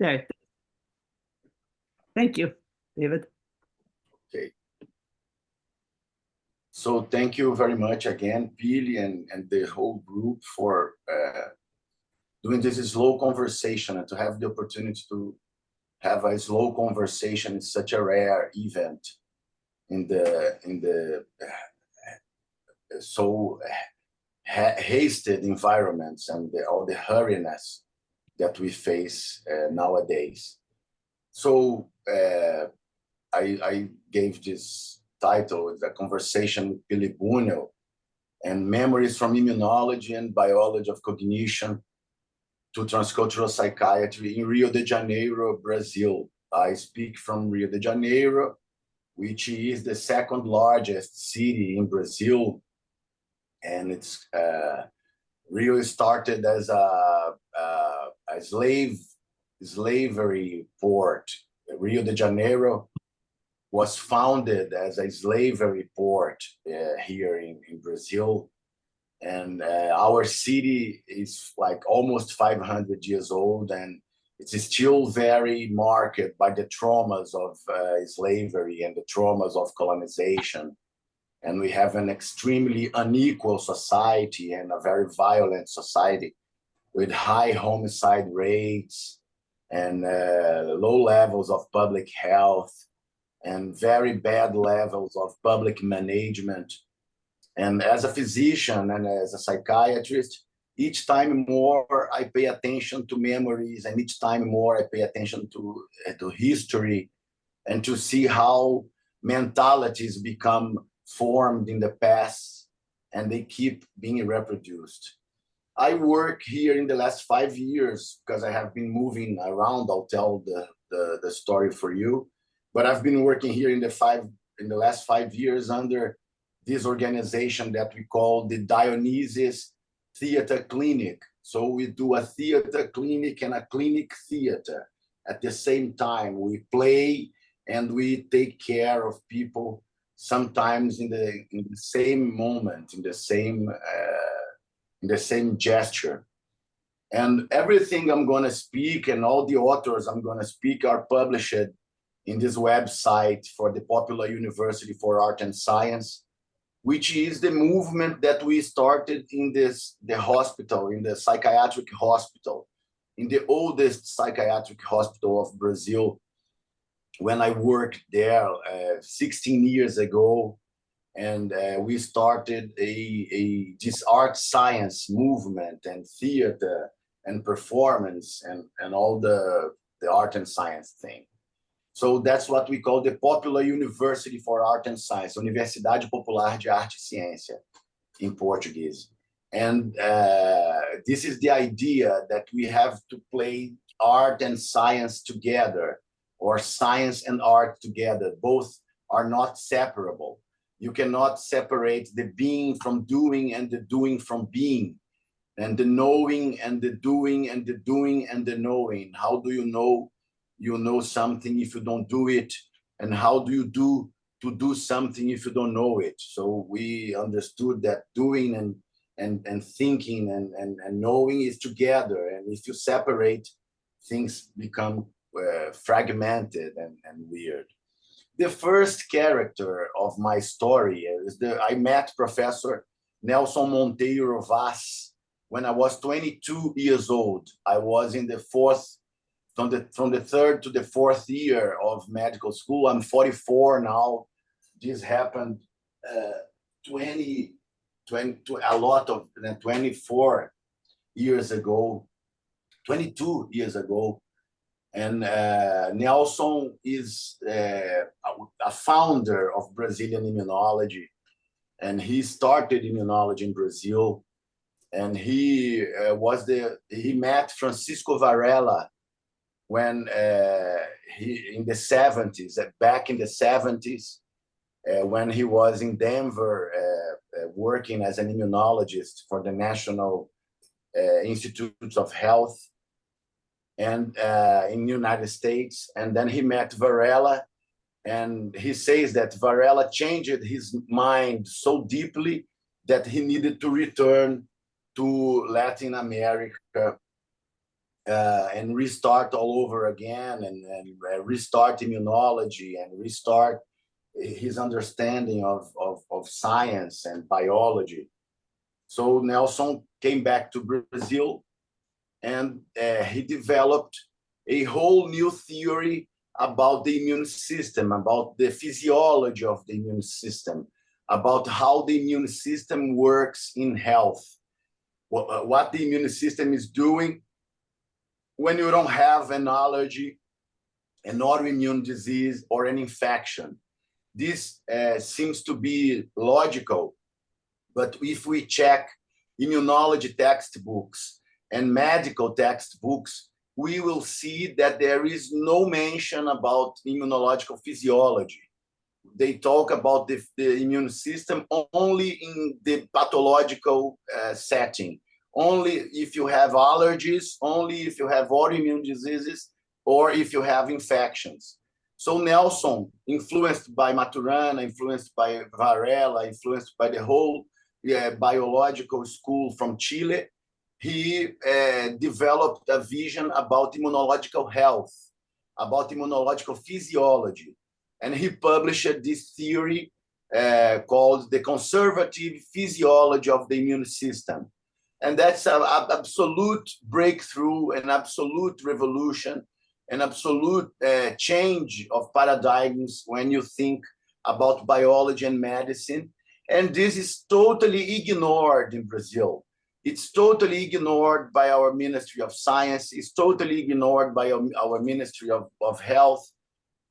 Okay. Thank you, David. Okay. So thank you very much again, Billy and the whole group for doing this slow conversation and to have the opportunity to have a slow conversation in such a rare event in the so hasted environments and all the hurriness that we face nowadays. So I gave this title, The Conversation with Billy Buñuel, and Memories from Immunology and Biology of Cognition to Transcultural Psychiatry in Rio de Janeiro, Brazil. I speak from Rio de Janeiro, which is the second largest city in Brazil. And it's Rio started as a slavery port. Rio de Janeiro was founded as a slavery port here in Brazil. And our city is like almost 500 years old, and it's still very marked by the traumas of slavery and the traumas of colonization. And we have an extremely unequal society and a very violent society with high homicide rates and low levels of public health and very bad levels of public management. And as a physician and as a psychiatrist, each time more I pay attention to memories, and each time more I pay attention to history and to see how mentalities become formed in the past and they keep being reproduced. I work here in the last 5 years because I have been moving around. I'll tell the story for you, but I've been working here in the last 5 years under this organization that we call the DyoNises Theater Clinic. So we do a theater clinic and a clinic theater at the same time. We play and we take care of people, sometimes in the same moment, in the same gesture. And everything I'm going to speak and all the authors I'm going to speak are published in this website for the Popular University for Art and Science, which is the movement that we started in the hospital, in the psychiatric hospital, in the oldest psychiatric hospital of Brazil, when I worked there 16 years ago. And we started this art science movement and theater and performance and all the art and science thing. So that's what we call the Popular University for Art and Science, Universidade Popular de Arte e Ciência in Portuguese. And this is the idea that we have to play art and science together, or science and art together. Both are not separable. You cannot separate the being from doing and the doing from being, and the knowing and the doing and the doing and the knowing. How do you know something if you don't do it? And how do you do something if you don't know it? So we understood that doing and thinking and knowing is together. And if you separate, things become fragmented and weird. The first character of my story is I met Professor Nelson Monteiro Vaz when I was 22 years old. I was in the from the third to the fourth year of medical school. I'm 44 now. This happened 24 years ago, 22 years ago. And Nelson is a founder of Brazilian immunology, and he started immunology in Brazil. And he met Francisco Varela when in the 70s, back in the 70s, when he was in Denver working as an immunologist for the National Institutes of Health and in the United States. And then he met Varela, and he says that Varela changed his mind so deeply that he needed to return to Latin America and restart all over again, and restart immunology and restart his understanding of science and biology. So Nelson came back to Brazil, and he developed a whole new theory about the immune system, about the physiology of the immune system, about how the immune system works in health, what the immune system is doing when you don't have an allergy, an autoimmune disease, or an infection. This seems to be logical, but if we check immunology textbooks and medical textbooks, we will see that there is no mention about immunological physiology. They talk about the immune system only in the pathological setting, only if you have allergies, only if you have autoimmune diseases, or if you have infections. So Nelson, influenced by Maturana, influenced by Varela, influenced by the whole biological school from Chile, he developed a vision about immunological health, about immunological physiology. And he published this theory called the conservative physiology of the immune system. And that's an absolute breakthrough, an absolute revolution, an absolute change of paradigms when you think about biology and medicine. And this is totally ignored in Brazil. It's totally ignored by our Ministry of Science. It's totally ignored by our Ministry of Health,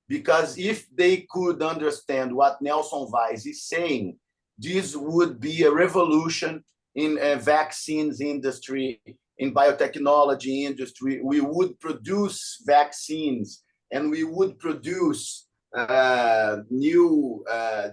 because if they could understand what Nelson Vaz is saying, this would be a revolution in vaccines industry, in biotechnology industry. We would produce vaccines, and we would produce new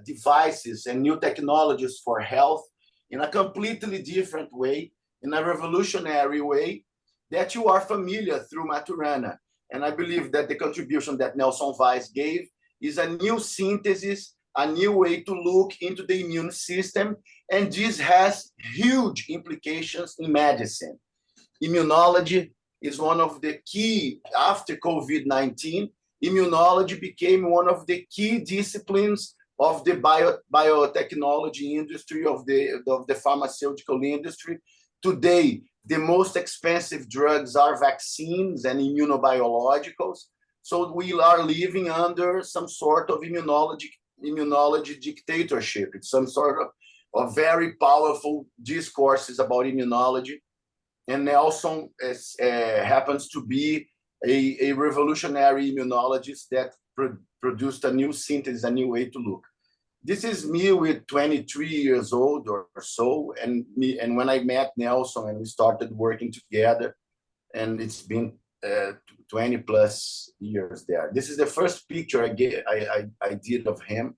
devices and new technologies for health in a completely different way, in a revolutionary way that you are familiar through Maturana. And I believe that the contribution that Nelson Vaz gave is a new synthesis, a new way to look into the immune system, and this has huge implications in medicine. Immunology is one of the key, after COVID-19, immunology became one of the key disciplines of the biotechnology industry, of the pharmaceutical industry. Today, the most expensive drugs are vaccines and immunobiologicals. So we are living under some sort of immunology dictatorship. It's some sort of very powerful discourses about immunology. And Nelson happens to be a revolutionary immunologist that produced a new synthesis, a new way to look. This is me with 23 years old or so, and when I met Nelson and we started working together, and it's been 20 plus years there. This is the first picture I did of him,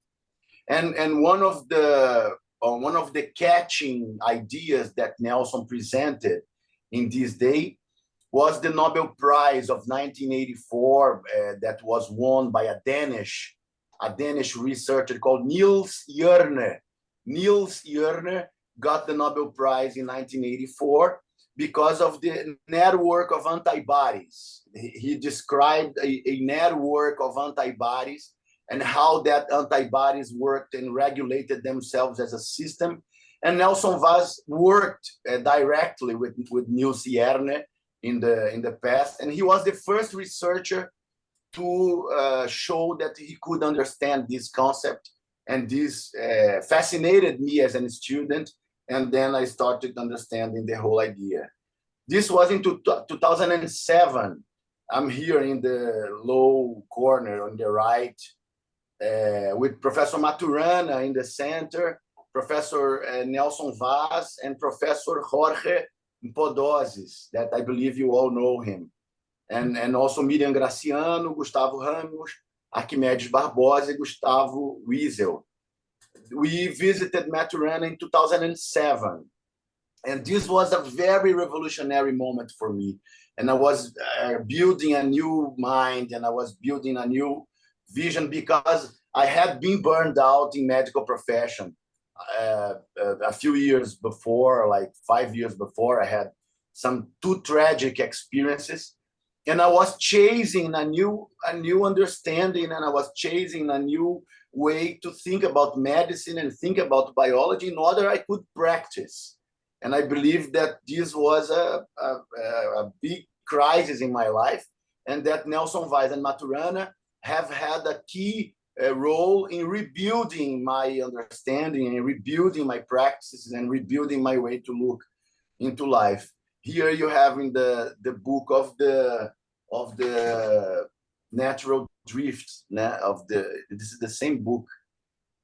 and one of the catching ideas that Nelson presented in this day was the Nobel Prize of 1984 that was won by a Danish researcher called Niels Jerne. Niels Jerne got the Nobel Prize in 1984 because of the network of antibodies. He described a network of antibodies and how that antibodies worked and regulated themselves as a system. And Nelson Vaz worked directly with Niels Jerne in the past, and he was the first researcher to show that he could understand this concept, and this fascinated me as a student, and then I started understanding the whole idea. This was in 2007. I'm here in the low corner on the right with Professor Maturana in the center, Professor Nelson Vaz, and Professor Jorge Podoses, that I believe you all know him. And also Miriam Graciano, Gustavo Ramos, Arquimedes Barbosa, and Gustavo Wiesel. We visited Maturana in 2007. And this was a very revolutionary moment for me. And I was building a new mind, and I was building a new vision, because I had been burned out in medical profession. A few years before, like 5 years before, I had some two tragic experiences. And I was chasing a new understanding, and I was chasing a new way to think about medicine and think about biology in order I could practice. And I believe that this was a big crisis in my life, and that Nelson Vaz and Maturana have had a key role in rebuilding my understanding and rebuilding my practices and rebuilding my way to look into life. Here you have in the book of the natural drift this is the same book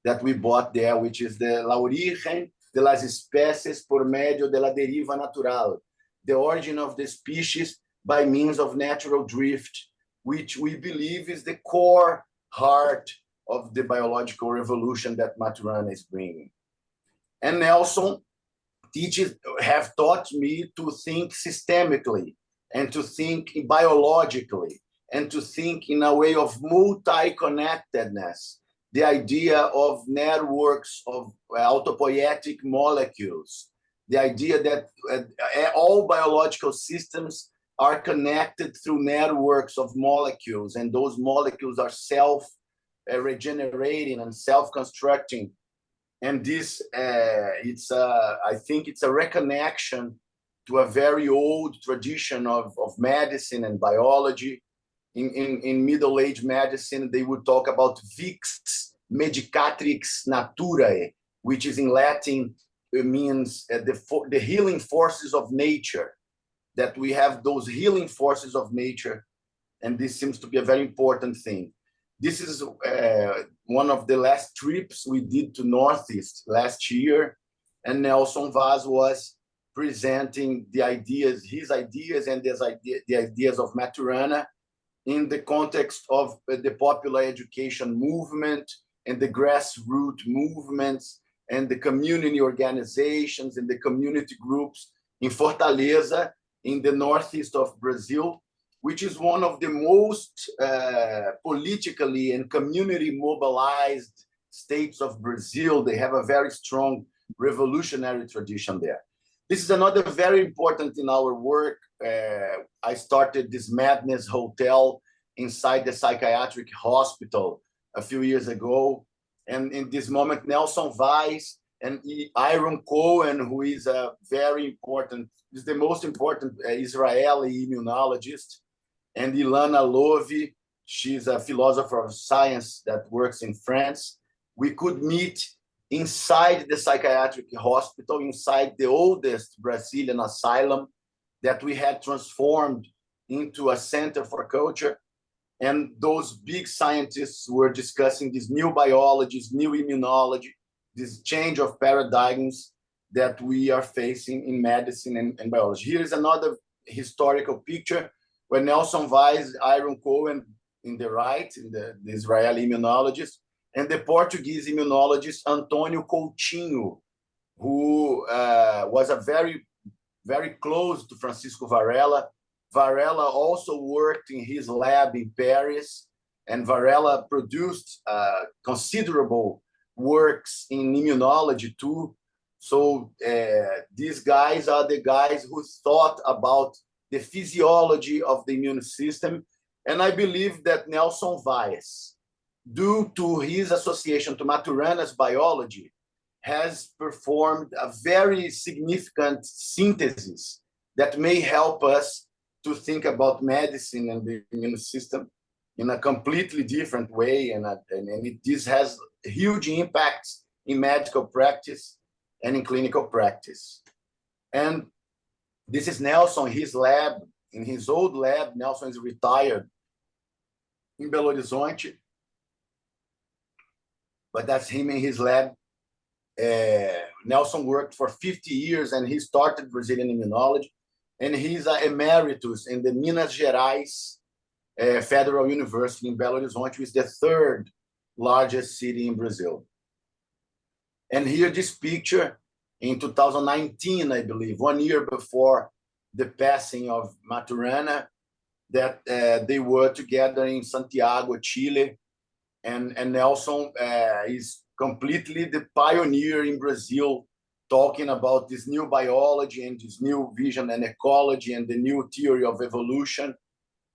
that we bought there, which is the La Origen de las Especies por medio de la deriva natural, the origin of the species by means of natural drift, which we believe is the core heart of the biological revolution that Maturana is bringing. And Nelson have taught me to think systemically and to think biologically and to think in a way of multi-connectedness, the idea of networks of autopoietic molecules, the idea that all biological systems are connected through networks of molecules, and those molecules are self-regenerating and self-constructing. And this, I think it's a reconnection to a very old tradition of medicine and biology. In Middle-Age medicine, they would talk about vix medicatrix naturae, which is in Latin, it means the healing forces of nature, that we have those healing forces of nature. And this seems to be a very important thing. This is one of the last trips we did to Northeast last year, and Nelson Vaz was presenting the ideas, his ideas and the ideas of Maturana in the context of the popular education movement and the grassroots movements and the community organizations and the community groups in Fortaleza, in the Northeast of Brazil, which is one of the most politically and community mobilized states of Brazil. They have a very strong revolutionary tradition there. This is another very important in our work. I started this Madness Hotel inside the psychiatric hospital a few years ago. And in this moment, Nelson Vaz and Aaron Cohen, who is a very important, is the most important Israeli immunologist, and Ilana Lovi, she's a philosopher of science that works in France. We could meet inside the psychiatric hospital, inside the oldest Brazilian asylum that we had transformed into a center for culture. And those big scientists were discussing this new biology, new immunology, this change of paradigms that we are facing in medicine and biology. Here is another historical picture where Nelson Vaz, Aaron Cohen in the right, the Israeli immunologist, and the Portuguese immunologist Antonio Coutinho, who was a very, very close to Francisco Varela. Varela also worked in his lab in Paris, and Varela produced considerable works in immunology too. So these guys are the guys who thought about the physiology of the immune system. And I believe that Nelson Vaz, due to his association to Maturana's biology, has performed a very significant synthesis that may help us to think about medicine and the immune system in a completely different way. This has huge impacts in medical practice and in clinical practice. And this is Nelson, his lab, in his old lab. Nelson is retired in Belo Horizonte, but that's him in his lab. Nelson worked for 50 years and he started Brazilian immunology, and he's an emeritus in the Minas Gerais Federal University in Belo Horizonte, which is the third largest city in Brazil. And here this picture in 2019, I believe, 1 year before the passing of Maturana, that they were together in Santiago, Chile. And Nelson is completely the pioneer in Brazil talking about this new biology and this new vision and ecology and the new theory of evolution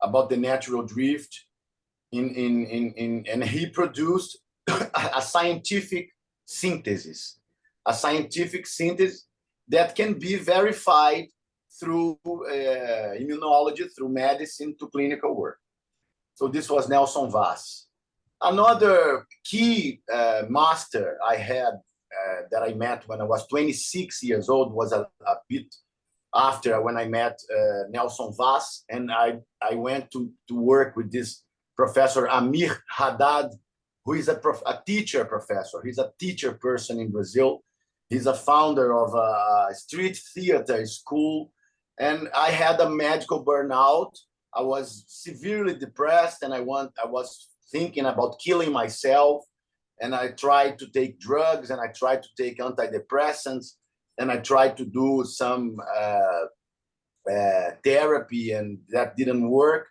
about the natural drift. And he produced a scientific synthesis that can be verified through immunology, through medicine, to clinical work. So this was Nelson Vaz. Another key master I had that I met when I was 26 years old was a bit after when I met Nelson Vaz, and I went to work with this Professor Amir Haddad, who is a teacher professor. He's a teacher person in Brazil. He's a founder of a street theater school. And I had a medical burnout. I was severely depressed, and I was thinking about killing myself. And I tried to take drugs, and I tried to take antidepressants, and I tried to do some therapy, and that didn't work.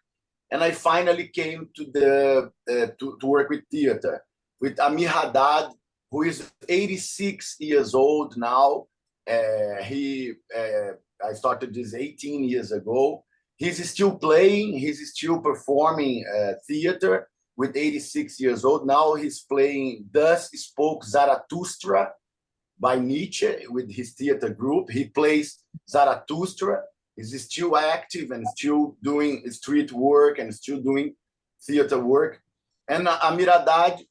And I finally came to work with theater, with Amir Haddad, who is 86 years old now. I started this 18 years ago. He's still playing, he's still performing theater with 86 years old. Now he's playing Thus Spoke Zarathustra by Nietzsche with his theater group. He plays Zarathustra. He's still active and still doing street work and still doing theater work. And Amir Haddad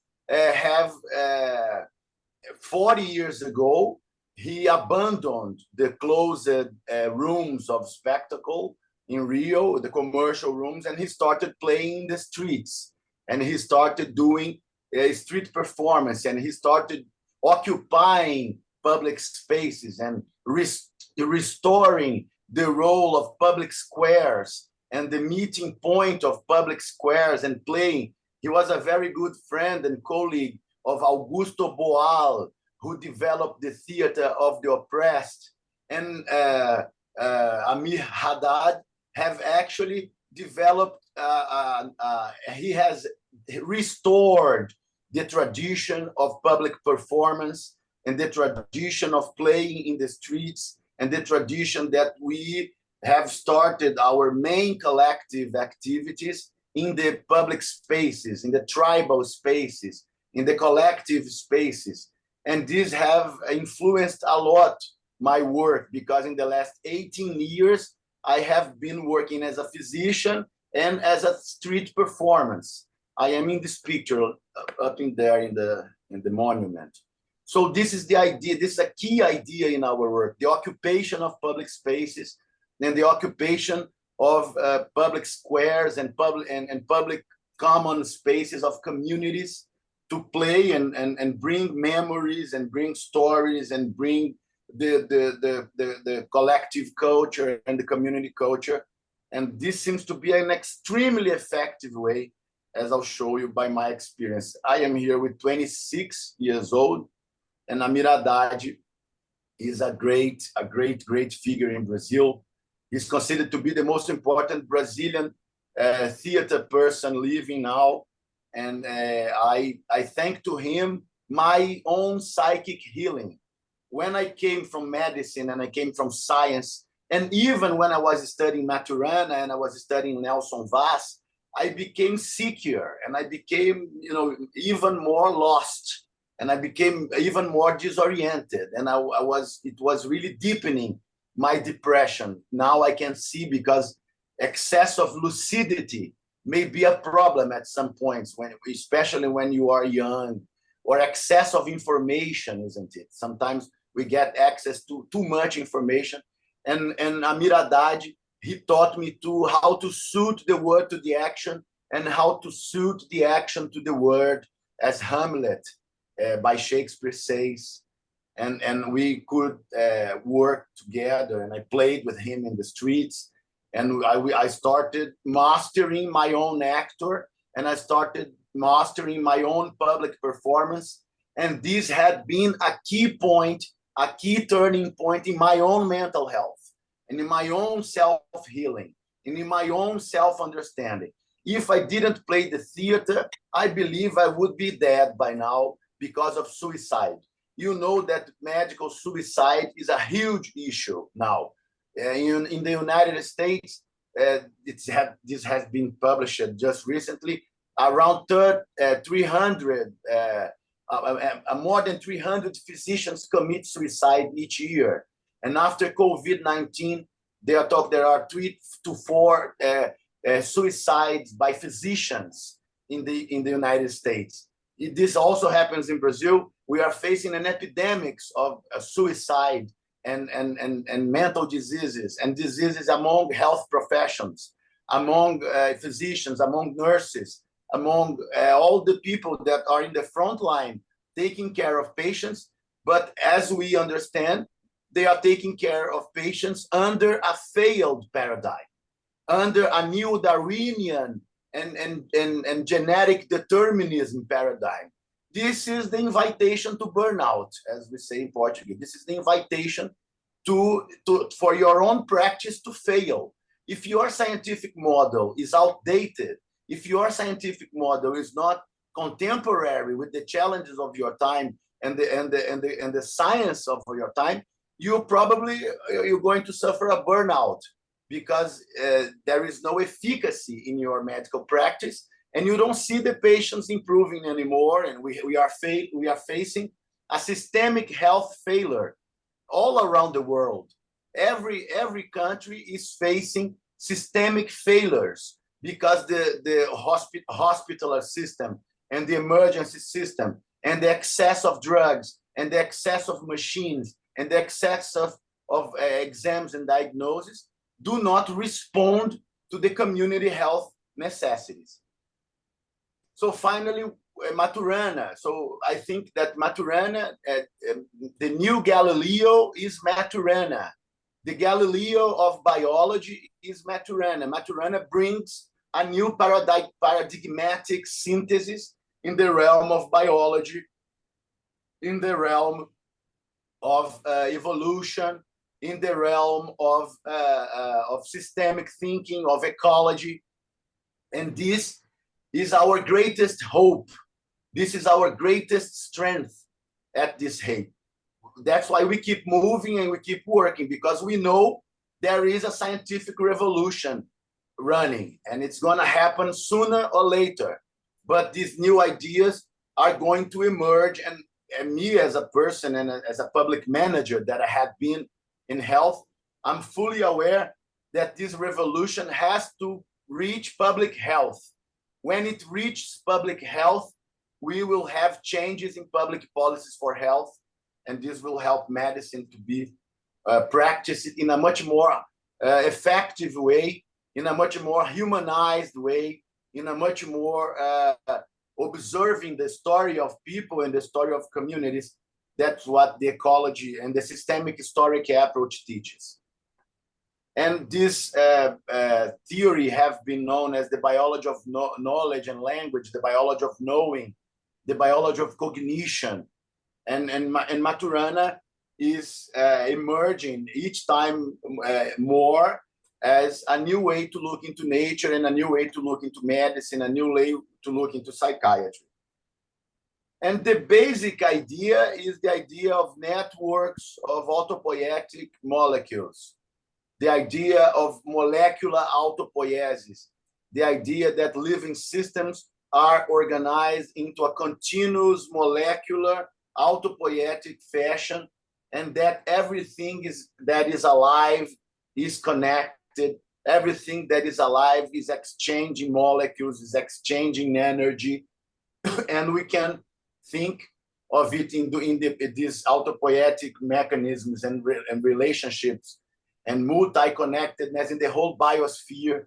40 years ago, he abandoned the closed rooms of spectacle in Rio, the commercial rooms, and he started playing in the streets. And he started doing street performance, and he started occupying public spaces and restoring the role of public squares and the meeting point of public squares and playing. He was a very good friend and colleague of Augusto Boal, who developed the theater of the oppressed. And Amir Haddad have actually developed, he has restored the tradition of public performance and the tradition of playing in the streets and the tradition that we have started our main collective activities in the public spaces, in the tribal spaces, in the collective spaces. And these have influenced a lot my work, because in the last 18 years, I have been working as a physician and as a street performance. I am in this picture up in there in the monument. So this is the idea. This is a key idea in our work: the occupation of public spaces and the occupation of public squares and public common spaces of communities to play and bring memories and bring stories and bring the collective culture and the community culture. And this seems to be an extremely effective way, as I'll show you by my experience. I am here with 26 years old, and Amir Haddad is a great figure in Brazil. He's considered to be the most important Brazilian theater person living now. And I thank to him my own psychic healing. When I came from medicine and I came from science, and even when I was studying Maturana and I was studying Nelson Vaz, I became sicker and I became, even more lost, and I became even more disoriented. And it was really deepening my depression. Now I can see, because excess of lucidity may be a problem at some points, especially when you are young, or excess of information, isn't it? Sometimes we get access to too much information. And Amir Haddad, he taught me how to suit the word to the action and how to suit the action to the word, as Hamlet by Shakespeare says. And we could work together, and I played with him in the streets. And I started mastering my own actor, and I started mastering my own public performance. And this had been a key point, a key turning point in my own mental health, and in my own self-healing, and in my own self-understanding. If I didn't play the theater, I believe I would be dead by now because of suicide. you know that medical suicide is a huge issue now. In the United States, this has been published just recently, around 300, more than 300 physicians commit suicide each year. And after COVID-19, there are 3 to 4 suicides by physicians in the United States. This also happens in Brazil. We are facing an epidemic of suicide and mental diseases and diseases among health professions, among physicians, among nurses, among all the people that are in the front line taking care of patients. But as we understand, they are taking care of patients under a failed paradigm, under a new Darwinian and genetic determinism paradigm. This is the invitation to burnout, as we say in Portuguese. This is the invitation for your own practice to fail. If your scientific model is outdated, if your scientific model is not contemporary with the challenges of your time and the science of your time, you're going to suffer a burnout, because there is no efficacy in your medical practice, and you don't see the patients improving anymore. And we are facing a systemic health failure all around the world. Every country is facing systemic failures because the hospital system and the emergency system and the excess of drugs and the excess of machines and the excess of exams and diagnoses do not respond to the community health necessities. So finally, Maturana. So I think that Maturana, the new Galileo is Maturana. The Galileo of biology is Maturana. Maturana brings a new paradigmatic synthesis in the realm of biology, in the realm of evolution, in the realm of systemic thinking, of ecology. And this is our greatest hope. This is our greatest strength at this height. That's why we keep moving and we keep working, because we know there is a scientific revolution running, and it's going to happen sooner or later. But these new ideas are going to emerge, and me as a person and as a public manager that I have been in health, I'm fully aware that this revolution has to reach public health. When it reaches public health, we will have changes in public policies for health, and this will help medicine to be practiced in a much more effective way, in a much more humanized way, in a much more observing the story of people and the story of communities. That's what the ecology and the systemic historic approach teaches. And this theory have been known as the biology of knowledge and language, the biology of knowing, the biology of cognition. And Maturana is emerging each time more as a new way to look into nature and a new way to look into medicine, a new way to look into psychiatry. And the basic idea is the idea of networks of autopoietic molecules, the idea of molecular autopoiesis, the idea that living systems are organized into a continuous molecular autopoietic fashion, and that everything that is alive is connected. Everything that is alive is exchanging molecules, is exchanging energy, and we can think of it in these autopoietic mechanisms and relationships and multi-connectedness in the whole biosphere.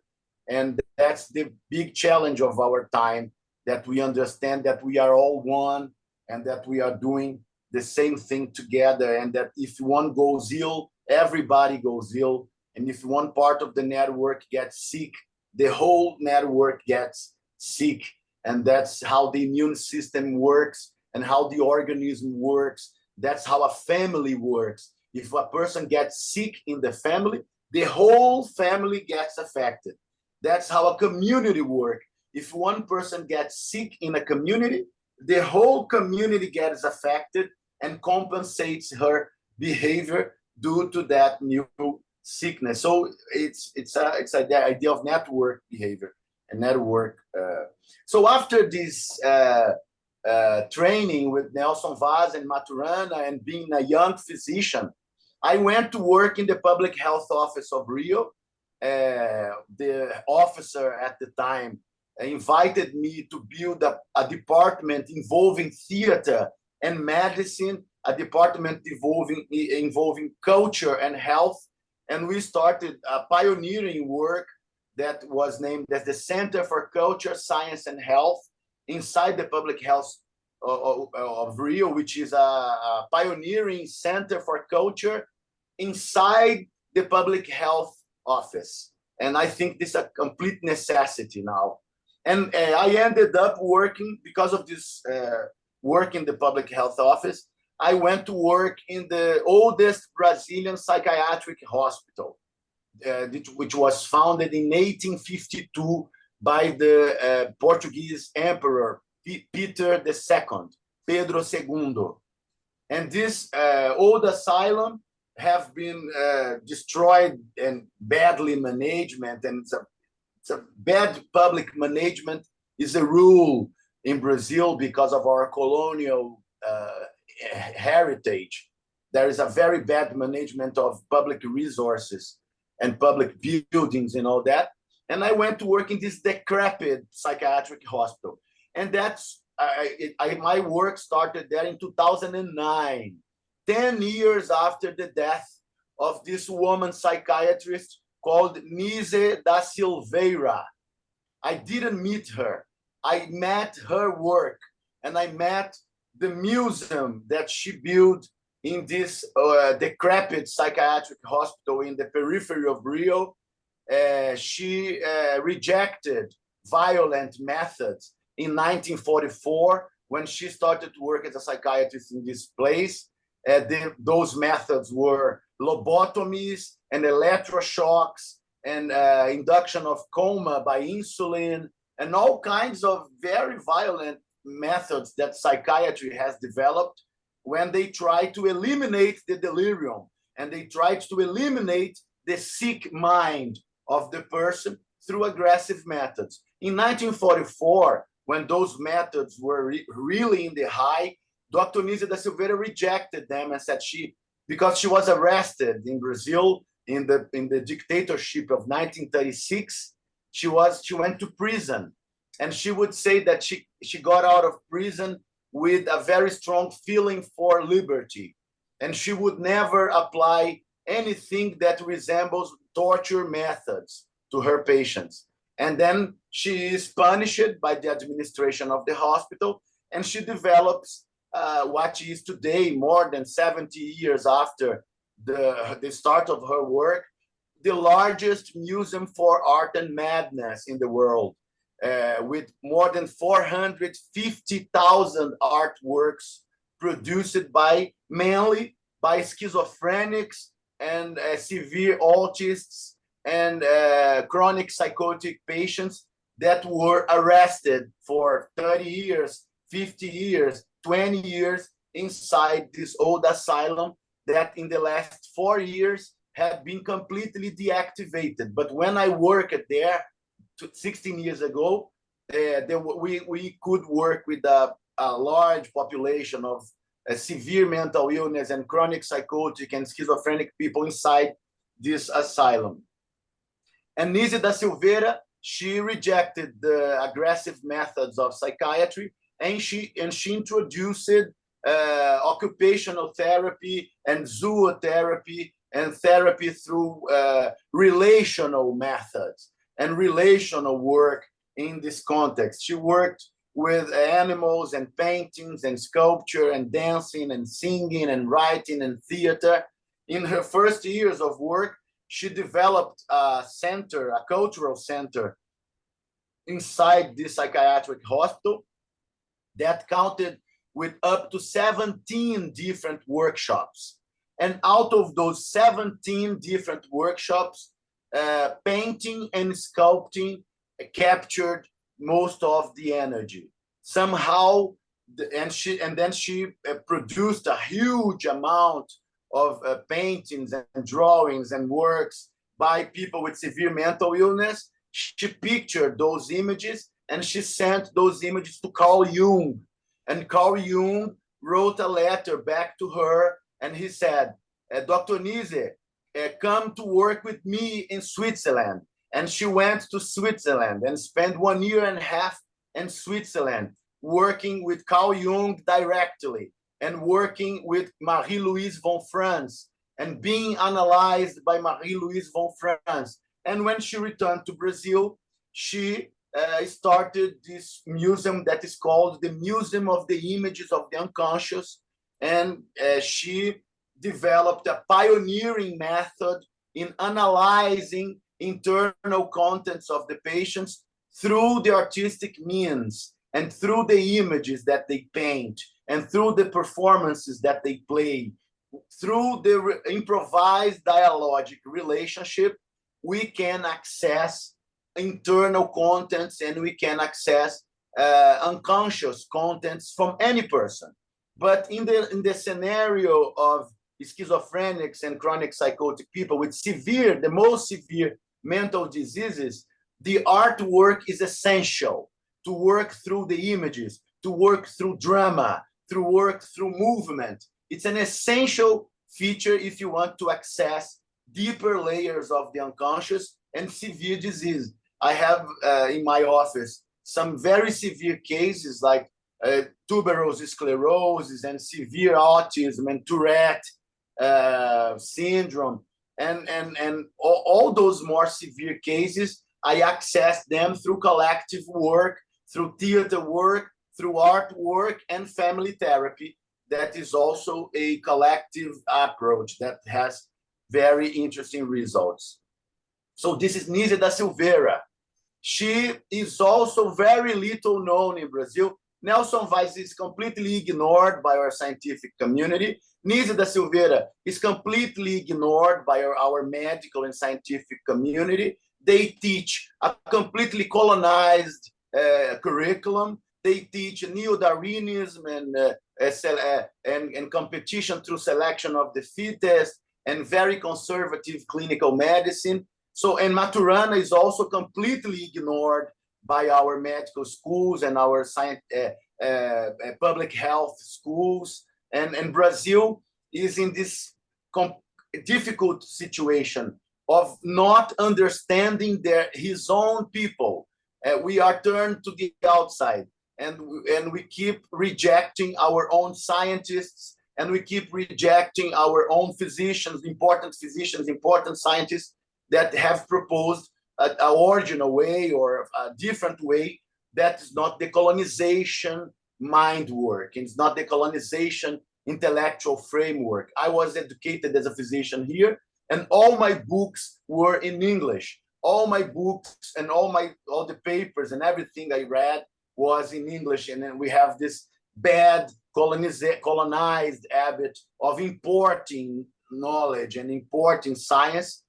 And that's the big challenge of our time, that we understand that we are all one and that we are doing the same thing together, and that if one goes ill, everybody goes ill. And if one part of the network gets sick, the whole network gets sick. And that's how the immune system works and how the organism works. That's how a family works. If a person gets sick in the family, the whole family gets affected. That's how a community works. If one person gets sick in a community, the whole community gets affected, and compensates her behavior due to that new sickness. So it's the idea of network behavior and network. So after this training with Nelson Vaz and Maturana and being a young physician, I went to work in the public health office of Rio. The officer at the time invited me to build a department involving theater and medicine, a department involving culture and health. And we started a pioneering work that was named as the Center for Culture, Science, and Health inside the public health of Rio, which is a pioneering center for culture inside the public health office. And I think this is a complete necessity now. And I ended up working, because of this work in the public health office, I went to work in the oldest Brazilian psychiatric hospital, which was founded in 1852 by the Portuguese emperor, Peter II, Pedro II. And this old asylum have been destroyed and badly management, and it's a bad public management is a rule in Brazil because of our colonial heritage. There is a very bad management of public resources and public buildings and all that. And I went to work in this decrepit psychiatric hospital. And that's my work started there in 2009, 10 years after the death of this woman psychiatrist called Nise da Silveira. I didn't meet her. I met her work, and I met the museum that she built in this decrepit psychiatric hospital in the periphery of Rio. She rejected violent methods in 1944 when she started to work as a psychiatrist in this place. Those methods were lobotomies and electroshocks and induction of coma by insulin and all kinds of very violent methods that psychiatry has developed when they try to eliminate the delirium and they tried to eliminate the sick mind of the person through aggressive methods. In 1944, when those methods were really in the high, Dr. Nise da Silveira rejected them and said because she was arrested in Brazil in the dictatorship of 1936, she went to prison. And she would say that she got out of prison with a very strong feeling for liberty. And she would never apply anything that resembles torture methods to her patients. And then she is punished by the administration of the hospital, and she develops what she is today, more than 70 years after the start of her work, the largest museum for art and madness in the world, with more than 450,000 artworks produced mainly by schizophrenics and severe autists and chronic psychotic patients that were arrested for 30 years, 50 years, 20 years inside this old asylum that in the last 4 years had been completely deactivated. But when I worked there 16 years ago, we could work with a large population of severe mental illness and chronic psychotic and schizophrenic people inside this asylum. And Nise da Silveira, she rejected the aggressive methods of psychiatry, and she introduced occupational therapy and zootherapy and therapy through relational methods and relational work in this context. She worked with animals and paintings and sculpture and dancing and singing and writing and theater. In her first years of work, she developed a center, a cultural center inside this psychiatric hospital that counted with up to 17 different workshops. And out of those 17 different workshops, painting and sculpting captured most of the energy. Somehow, and then she produced a huge amount of paintings and drawings and works by people with severe mental illness. She pictured those images and she sent those images to Carl Jung. And Carl Jung wrote a letter back to her, and he said, Dr. Nise, come to work with me in Switzerland. And she went to Switzerland and spent 1.5 years in Switzerland, working with Carl Jung directly and working with Marie-Louise von Franz and being analyzed by Marie-Louise von Franz. And when she returned to Brazil, she started this museum that is called the Museum of the Images of the Unconscious. And she developed a pioneering method in analyzing internal contents of the patients through the artistic means and through the images that they paint and through the performances that they play. Through the improvised dialogic relationship, we can access internal contents and we can access unconscious contents from any person. But in the scenario of schizophrenics and chronic psychotic people with the most severe mental diseases, the artwork is essential to work through the images, to work through drama, to work through movement. It's an essential feature if you want to access deeper layers of the unconscious and severe disease. I have in my office some very severe cases like tuberous sclerosis and severe autism and Tourette syndrome. And all those more severe cases, I access them through collective work, through theater work, through art work, and family therapy. That is also a collective approach that has very interesting results. So this is Nise da Silveira. She is also very little known in Brazil. Nelson Vaz is completely ignored by our scientific community. Nise da Silveira is completely ignored by our medical and scientific community. They teach a completely colonized curriculum. They teach neo-Darwinism and competition through selection of the fittest and very conservative clinical medicine. So, and Maturana is also completely ignored by our medical schools and our public health schools. And Brazil is in this difficult situation of not understanding his own people. We are turned to the outside, and we keep rejecting our own scientists, and we keep rejecting our own physicians, important scientists that have proposed an original way or a different way that is not the colonization mind work. It's not the colonization intellectual framework. I was educated as a physician here, and all my books were in English. All my books and all the papers and everything I read was in English. And then we have this bad colonized habit of importing knowledge and importing science.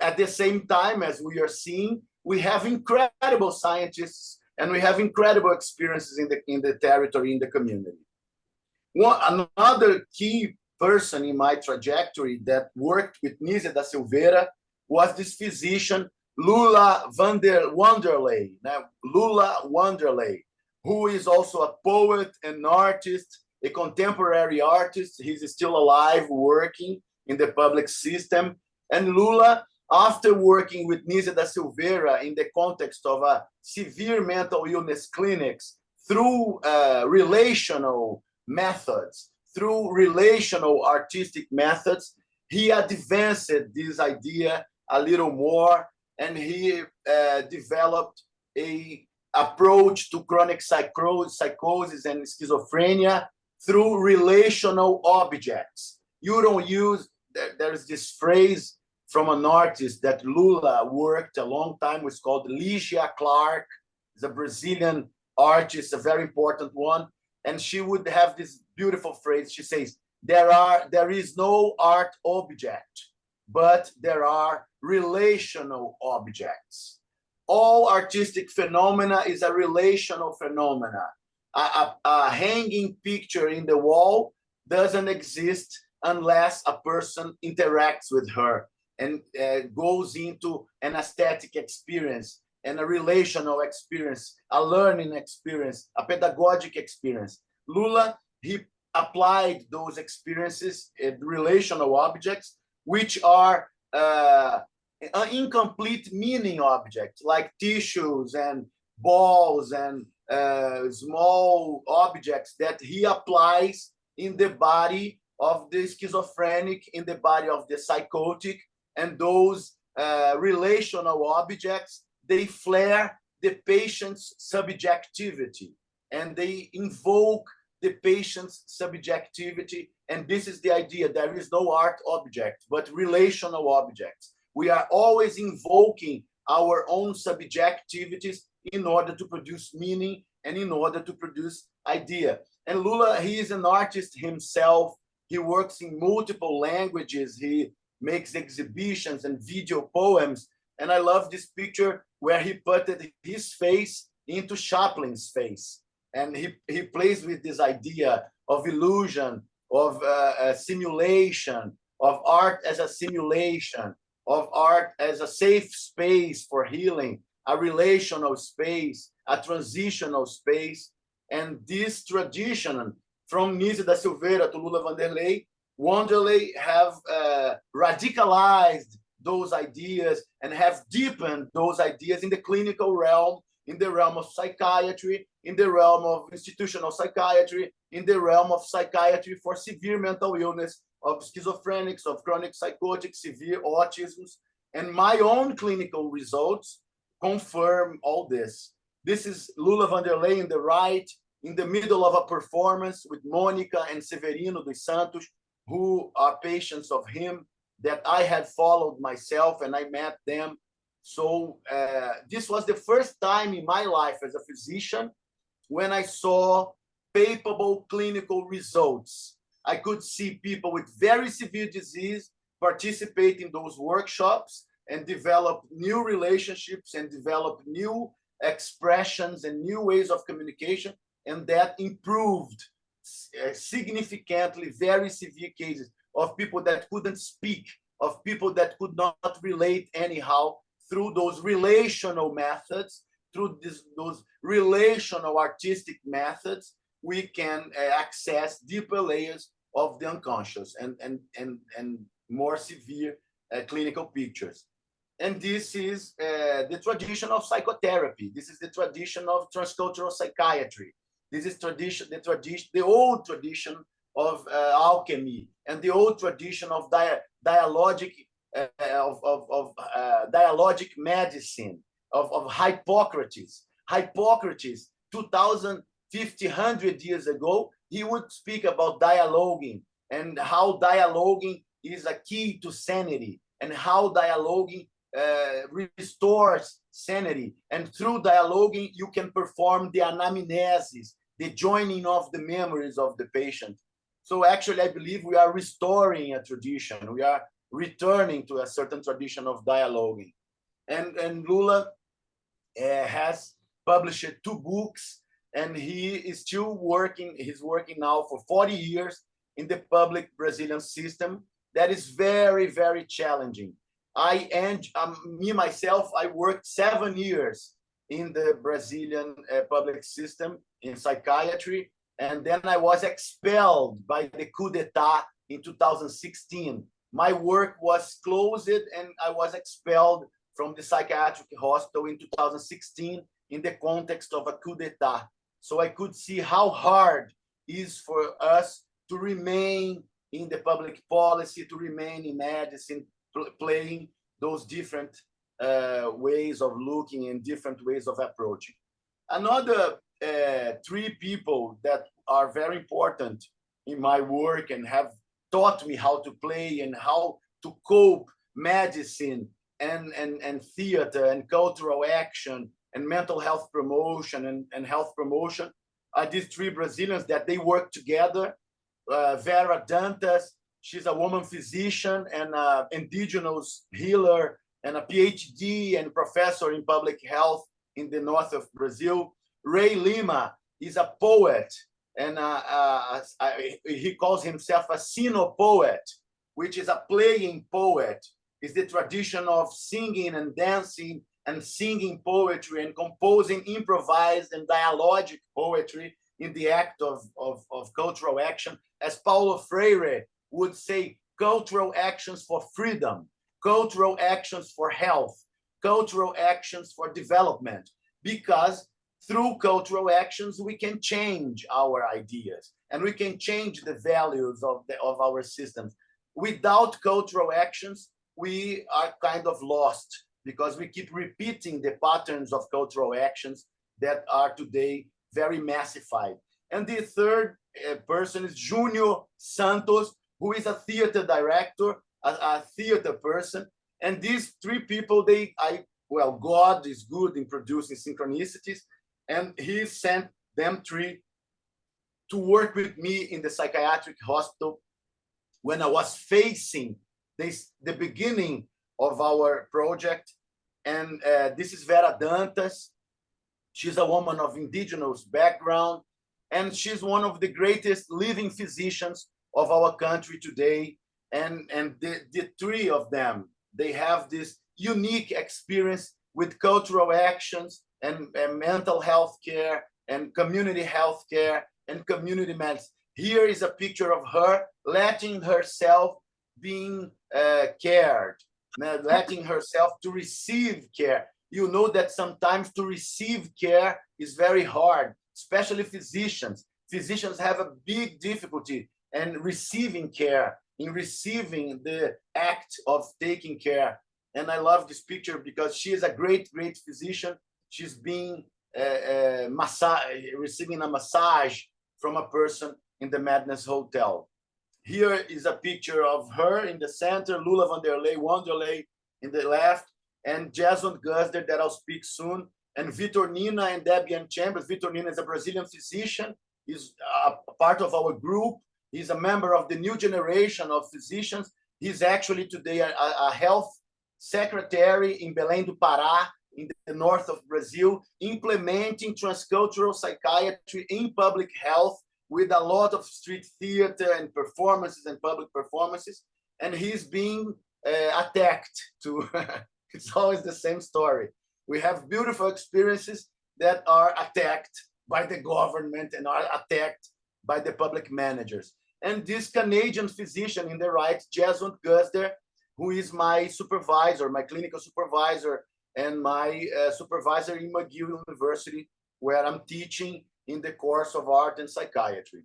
At the same time, as we are seeing, we have incredible scientists and we have incredible experiences in the territory, in the community. Another key person in my trajectory that worked with Nise da Silveira was this physician, Lula Wanderley. Now, Lula Wanderley, who is also a poet, an artist, a contemporary artist. He's still alive, working in the public system. And Lula, after working with Nise da Silveira in the context of a severe mental illness clinics through relational methods, through relational artistic methods, he advanced this idea a little more, and he developed an approach to chronic psychosis and schizophrenia through relational objects. You don't use, there's this phrase from an artist that Lula worked a long time with called Ligia Clark. It's a Brazilian artist, a very important one. And she would have this beautiful phrase. She says, there is no art object, but there are relational objects. All artistic phenomena is a relational phenomena. A hanging picture in the wall doesn't exist unless a person interacts with her and goes into an aesthetic experience and a relational experience, a learning experience, a pedagogic experience. Lula, he applied those experiences in relational objects, which are incomplete meaning objects, like tissues and balls and small objects that he applies in the body of the schizophrenic, in the body of the psychotic, and those relational objects, they flare the patient's subjectivity, and they invoke the patient's subjectivity. And this is the idea. There is no art object, but relational objects. We are always invoking our own subjectivities in order to produce meaning and in order to produce idea. And Lula, he is an artist himself. He works in multiple languages. He makes exhibitions and video poems. And I love this picture where he put his face into Chaplin's face. And he plays with this idea of illusion, of simulation, of art as a simulation, of art as a safe space for healing, a relational space, a transitional space. And this tradition from Nise da Silveira to Lula Wanderlei have radicalized those ideas and have deepened those ideas in the clinical realm, in the realm of psychiatry, in the realm of institutional psychiatry, in the realm of psychiatry for severe mental illness, of schizophrenics, of chronic psychotic, severe autisms. And my own clinical results confirm all this. This is Lula Wanderlei in the right, in the middle of a performance with Monica and Severino dos Santos, who are patients of him that I had followed myself, and I met them. So this was the first time in my life as a physician when I saw palpable clinical results. I could see people with very severe disease participate in those workshops and develop new relationships and develop new expressions and new ways of communication, and that improved significantly very severe cases of people that couldn't speak, of people that could not relate anyhow, through those relational methods, through those relational artistic methods, we can access deeper layers of the unconscious and more severe clinical pictures. And this is the tradition of psychotherapy. This is the tradition of transcultural psychiatry. This is the old tradition of alchemy, and the old tradition of dialogic medicine, of Hippocrates. Hippocrates, 2,500 years ago, he would speak about dialoguing and how dialoguing is a key to sanity, and how dialoguing restores sanity. And through dialoguing, you can perform the anamnesis, the joining of the memories of the patient. So actually, I believe we are restoring a tradition. We are returning to a certain tradition of dialoguing. And Lula has published 2 books, and he is still working. He's working now for 40 years in the public Brazilian system. That is very, very challenging. Me, myself, I worked 7 years in the Brazilian public system in psychiatry, and then I was expelled by the coup d'etat in 2016. My work was closed, and I was expelled from the psychiatric hospital in 2016 in the context of a coup d'etat. So I could see how hard it is for us to remain in the public policy, to remain in medicine, playing those different ways of looking and different ways of approaching. Another 3 people that are very important in my work and have taught me how to play and how to cope medicine and theater and cultural action and mental health promotion and health promotion are these 3 Brazilians that they work together. Vera Dantas, she's a woman physician and an indigenous healer and a PhD and professor in public health in the north of Brazil. Lima, is a poet, and he calls himself a sino-poet, which is a playing poet. It's the tradition of singing and dancing and singing poetry and composing improvised and dialogic poetry in the act of cultural action. As Paulo Freire would say, cultural actions for freedom, cultural actions for health, cultural actions for development, because through cultural actions, we can change our ideas and we can change the values of our systems. Without cultural actions, we are kind of lost because we keep repeating the patterns of cultural actions that are today very massified. And the third person is Junio Santos, who is a theater director, a theater person. And these three people, God is good in producing synchronicities, and he sent them three to work with me in the psychiatric hospital when I was facing the beginning of our project. And this is Vera Dantas. She's a woman of indigenous background, and she's one of the greatest living physicians of our country today. And the three of them, they have this unique experience with cultural actions and mental health care and community health care and community medicine. Here is a picture of her letting herself being cared, letting herself to receive care. You know that sometimes to receive care is very hard, especially physicians. Physicians have a big difficulty in receiving care, in receiving the act of taking care. And I love this picture because she is a great, great physician. She's being receiving a massage from a person in the Madness Hotel. Here is a picture of her in the center, Lula Wanderlei in the left, and Jaswant Guzder, that I'll speak soon, and Vitor Nina and Debian Chambers. Vitor Nina is a Brazilian physician. He's a part of our group. He's a member of the new generation of physicians. He's actually today a health secretary in Belém do Pará, in the north of Brazil, implementing transcultural psychiatry in public health with a lot of street theater and performances and public performances. And he's being attacked too. It's always the same story. We have beautiful experiences that are attacked by the government and are attacked by the public managers. And this Canadian physician in the right, Jaswant Guzder, who is my supervisor, my clinical supervisor, and my supervisor in McGill University, where I'm teaching in the course of art and psychiatry.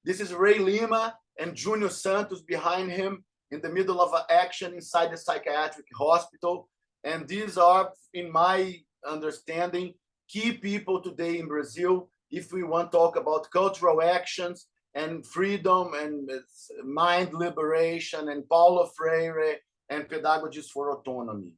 This is Ray Lima and Junio Santos behind him in the middle of action inside the psychiatric hospital. And these are, in my understanding, key people today in Brazil if we want to talk about cultural actions and freedom and mind liberation and Paulo Freire and pedagogies for autonomy.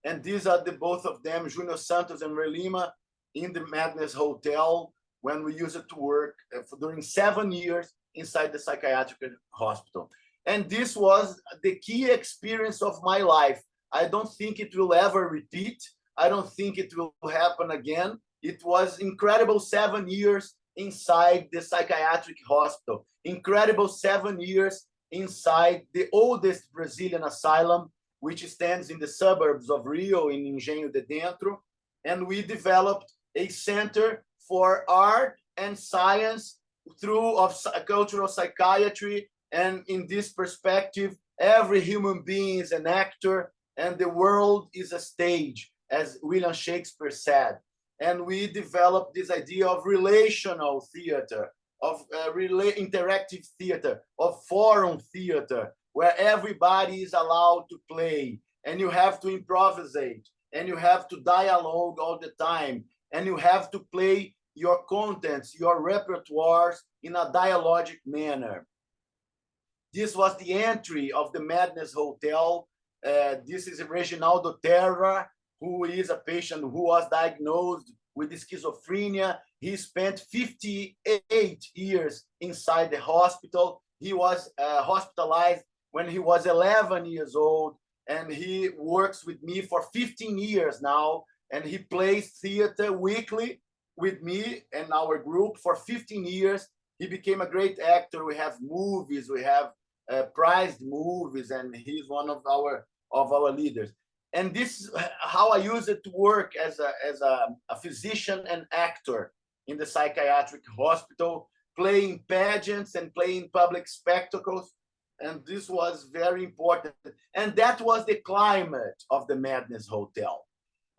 And these are the both of them, Junio Santos and Ray Lima, in the Madness Hotel when we used it to work during 7 years inside the psychiatric hospital. And this was the key experience of my life. I don't think it will ever repeat. I don't think it will happen again. It was incredible 7 years inside the psychiatric hospital, incredible 7 years inside the oldest Brazilian asylum, which stands in the suburbs of Rio, in Engenho de Dentro. And we developed a center for art and science through cultural psychiatry. And in this perspective, every human being is an actor and the world is a stage, as William Shakespeare said. And we developed this idea of relational theater, of interactive theater, of forum theater, where everybody is allowed to play, and you have to improvisate, and you have to dialogue all the time, and you have to play your contents, your repertoires in a dialogic manner. This was the entry of the Madness Hotel. This is Reginaldo Terra, who is a patient who was diagnosed with schizophrenia. He spent 58 years inside the hospital. He was hospitalized when he was 11 years old, and he works with me for 15 years now, and he plays theater weekly with me and our group for 15 years. He became a great actor. We have movies, we have prized movies, and he's one of our leaders. And this is how I use it to work as a physician and actor in the psychiatric hospital, playing pageants and playing public spectacles. And this was very important. And that was the climate of the Madness Hotel.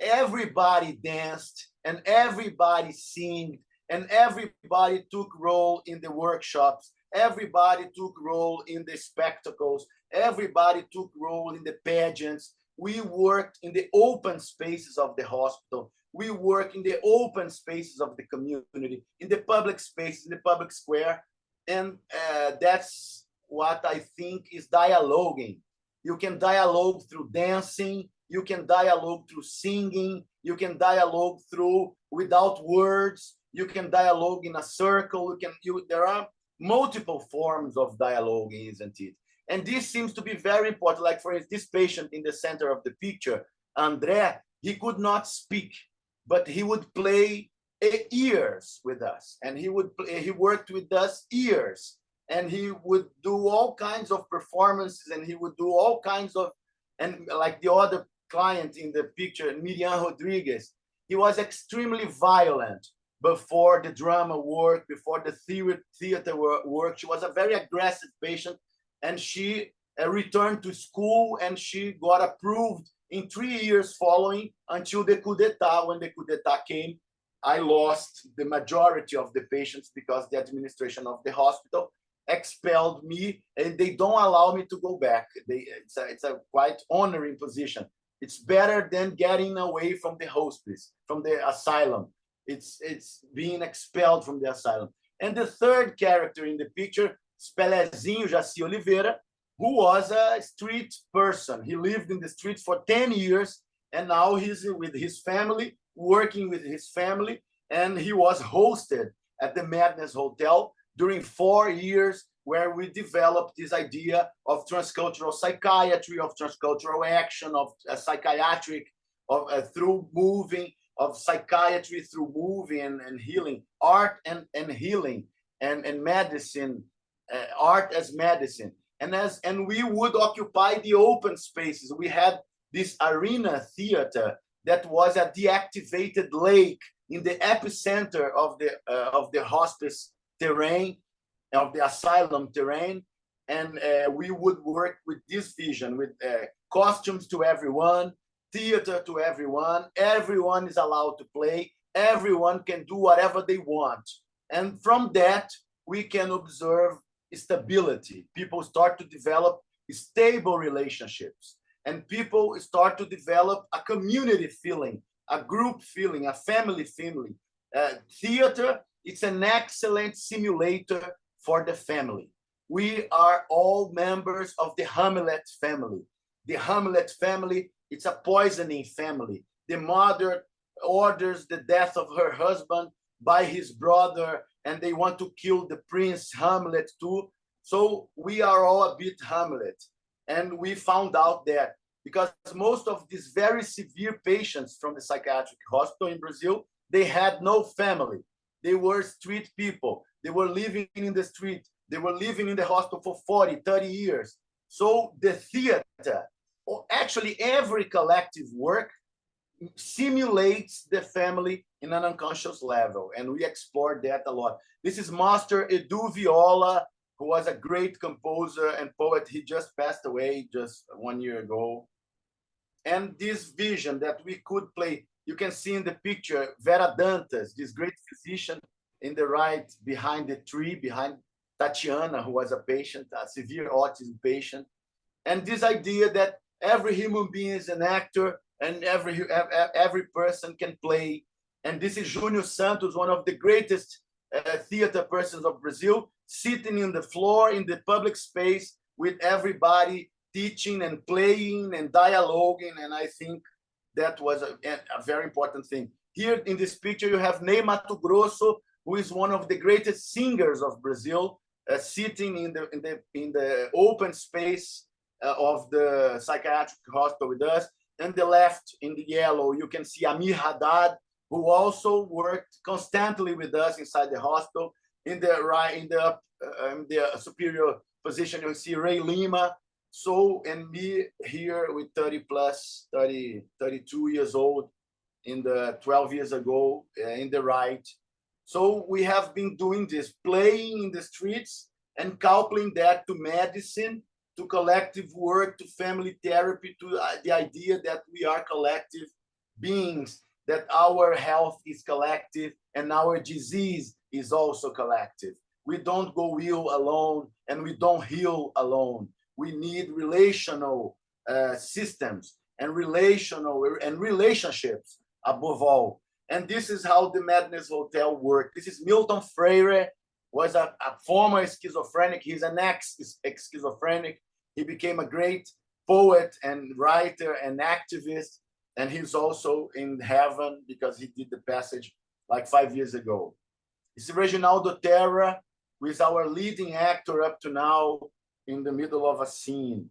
Everybody danced and everybody sang and everybody took role in the workshops. Everybody took role in the spectacles. Everybody took role in the pageants. We worked in the open spaces of the hospital. We work in the open spaces of the community, in the public spaces, in the public square. And that's what I think is dialoguing. You can dialogue through dancing. You can dialogue through singing. You can dialogue through without words. You can dialogue in a circle. There are multiple forms of dialoguing, isn't it? And this seems to be very important. Like, for instance, this patient in the center of the picture, André, he could not speak, but he would play ears with us. And he worked with us ears. And he would do all kinds of performances, and he would do all kinds of, and like the other client in the picture, Miriam Rodriguez, he was extremely violent before the drama work, before the theater work. She was a very aggressive patient, and she returned to school, and she got approved in 3 years following until the coup d'etat. When the coup d'etat came, I lost the majority of the patients because the administration of the hospital expelled me, and they don't allow me to go back. It's a quite honoring position. It's better than getting away from the hospice, from the asylum. It's being expelled from the asylum. And the third character in the picture, Pelezinho Jaci Oliveira, who was a street person. He lived in the street for 10 years, and now he's with his family, working with his family, and he was hosted at the Madness Hotel during 4 years, where we developed this idea of transcultural psychiatry, of transcultural action, of psychiatric, through moving, of psychiatry through moving and healing, art and healing, and medicine, art as medicine. And we would occupy the open spaces. We had this arena theater that was a deactivated lake in the epicenter of the hospice terrain, of the asylum terrain. And we would work with this vision, with costumes to everyone, theater to everyone. Everyone is allowed to play. Everyone can do whatever they want. And from that, we can observe stability. People start to develop stable relationships. And people start to develop a community feeling, a group feeling, a family feeling. Theater, it's an excellent simulator for the family. We are all members of the Hamlet family. The Hamlet family, it's a poisoning family. The mother orders the death of her husband by his brother, and they want to kill the prince Hamlet too. So we are all a bit Hamlet. And we found out that because most of these very severe patients from the psychiatric hospital in Brazil, they had no family. They were street people. They were living in the street. They were living in the hospital for 40, 30 years. So the theater, or actually every collective work, simulates the family in an unconscious level. And we explored that a lot. This is Master Edu Viola, who was a great composer and poet. He just passed away just 1 year ago. And this vision that we could play, you can see in the picture, Vera Dantas, this great physician in the right, behind the tree, behind Tatiana, who was a patient, a severe autism patient. And this idea that every human being is an actor and every person can play. And this is Junio Santos, one of the greatest theater persons of Brazil, sitting in the floor in the public space with everybody, teaching and playing and dialoguing. And I think that was a very important thing. Here in this picture, you have Ney Mato Grosso, who is one of the greatest singers of Brazil, sitting in the open space of the psychiatric hospital with us. And the left, in the yellow, you can see Amir Haddad, who also worked constantly with us inside the hospital. In the superior position, you see Ray Lima. So, and me here with 32 years old in the 12 years ago in the right. So we have been doing this, playing in the streets and coupling that to medicine, to collective work, to family therapy, to the idea that we are collective beings, that our health is collective and our disease is also collective. We don't go ill alone and we don't heal alone. We need relational systems and relationships above all. And this is how the Madness Hotel worked. This is Milton Freire, was a former schizophrenic. He's an ex-schizophrenic. He became a great poet and writer and activist. And he's also in heaven because he did the passage like 5 years ago. It's Reginaldo Terra, who is our leading actor up to now in the middle of a scene.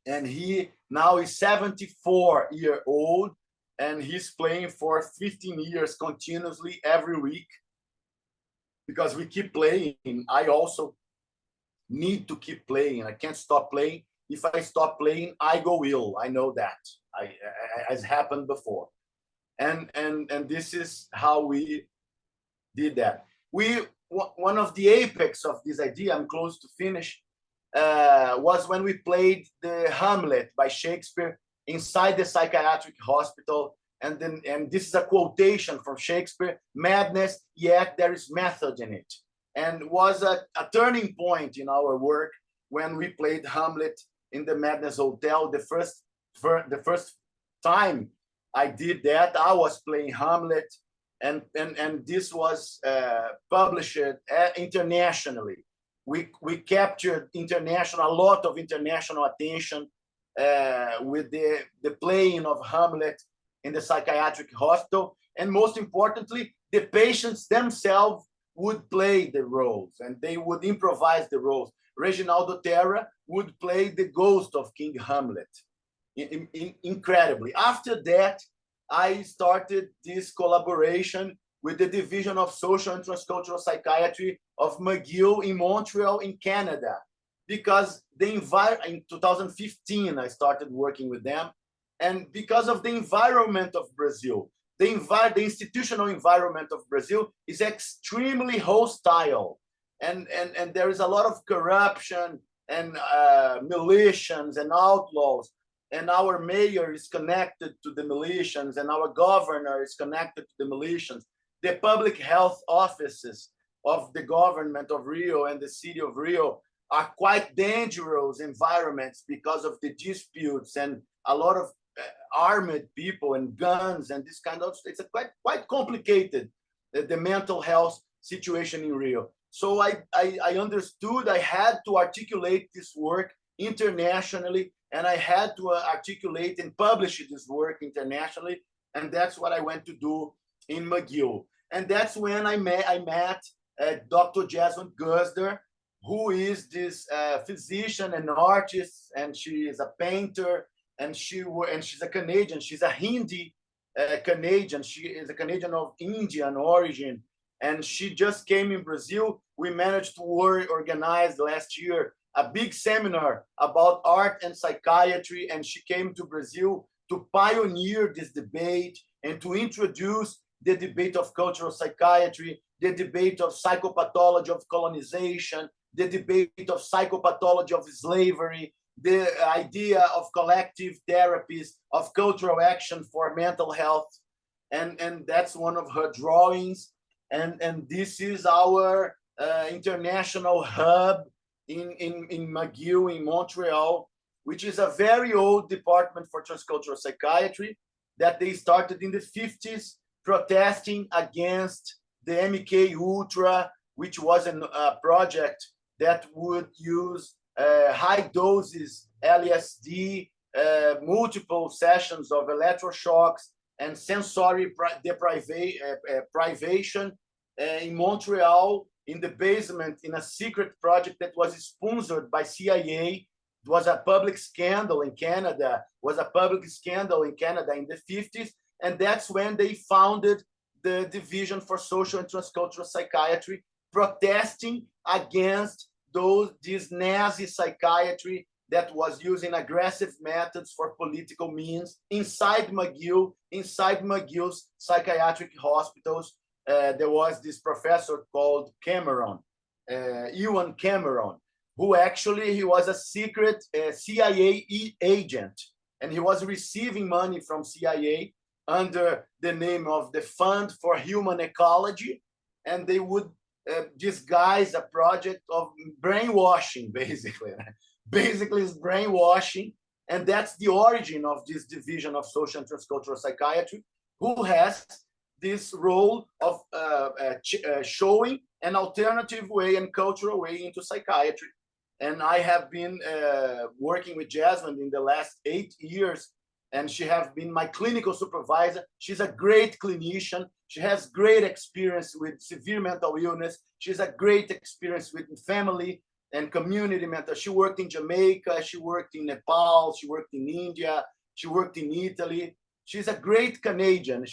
And he now is 74-year-old, and he's playing for 15 years continuously every week because we keep playing. I also need to keep playing. I can't stop playing. If I stop playing, I go ill. I know that. Has happened before. And this is how we did that. One of the apex of this idea, I'm close to finish, was when we played the Hamlet by Shakespeare inside the psychiatric hospital. And this is a quotation from Shakespeare: madness, yet there is method in it. And was a turning point in our work when we played Hamlet in the Madness Hotel. The first time I did that, I was playing Hamlet, and this was published internationally. We captured a lot of international attention with the playing of Hamlet in the psychiatric hospital. And most importantly, the patients themselves would play the roles and they would improvise the roles. Reginaldo Terra would play the ghost of King Hamlet, incredibly. After that, I started this collaboration with the Division of Social and Transcultural Psychiatry of McGill in Montreal, in Canada, because in 2015, I started working with them. And because of the environment of Brazil, the institutional environment of Brazil is extremely hostile. And there is a lot of corruption and militias and outlaws. And our mayor is connected to the militias, and our governor is connected to the militias. The public health offices of the government of Rio and the city of Rio are quite dangerous environments because of the disputes and a lot of armed people and guns and this kind of. It's a quite complicated, the mental health situation in Rio. So I understood I had to articulate this work internationally, and I had to articulate and publish this work internationally, and that's what I went to do in McGill. And that's when I met Dr. Jaswant Guzder, who is this physician and artist, and she is a painter, and she's a Canadian. She's a Hindi Canadian. She is a Canadian of Indian origin, and she just came in Brazil. We managed to organize last year a big seminar about art and psychiatry, and she came to Brazil to pioneer this debate and to introduce the debate of cultural psychiatry, the debate of psychopathology of colonization, the debate of psychopathology of slavery, the idea of collective therapies, of cultural action for mental health. And that's one of her drawings. And this is our international hub in McGill, in Montreal, which is a very old department for transcultural psychiatry that they started in the 50s, protesting against the MK Ultra, which was a project that would use high doses LSD, multiple sessions of electroshocks, and sensory deprivation in Montreal, in the basement, in a secret project that was sponsored by CIA. It was a public scandal in Canada, in the 50s. And that's when they founded the Division for Social and Transcultural Psychiatry, protesting against this Nazi psychiatry that was using aggressive methods for political means inside McGill's psychiatric hospitals. There was this professor called Cameron, Ewan Cameron, who actually, he was a secret CIA agent, and he was receiving money from CIA under the name of the Fund for Human Ecology, and they would disguise a project of brainwashing, basically. Basically, it's brainwashing, and that's the origin of this Division of Social and Transcultural Psychiatry, who has this role of showing an alternative way and cultural way into psychiatry. And I have been working with Jaswant in the last 8 years, and she has been my clinical supervisor. She's a great clinician. She has great experience with severe mental illness. She's a great experience with family and community mental. She worked in Jamaica. She worked in Nepal. She worked in India. She worked in Italy. She's a great Canadian.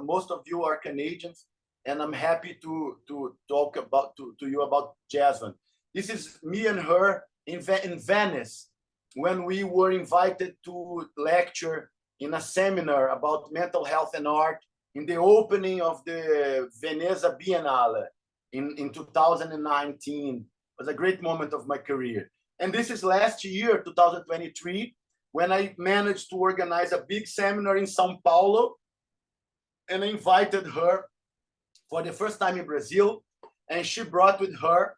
Most of you are Canadians, and I'm happy to talk to you about Jaswant. This is me and her in Venice, when we were invited to lecture in a seminar about mental health and art in the opening of the Venezia Biennale in 2019. It was a great moment of my career. And this is last year, 2023, when I managed to organize a big seminar in São Paulo, and I invited her for the first time in Brazil, and she brought with her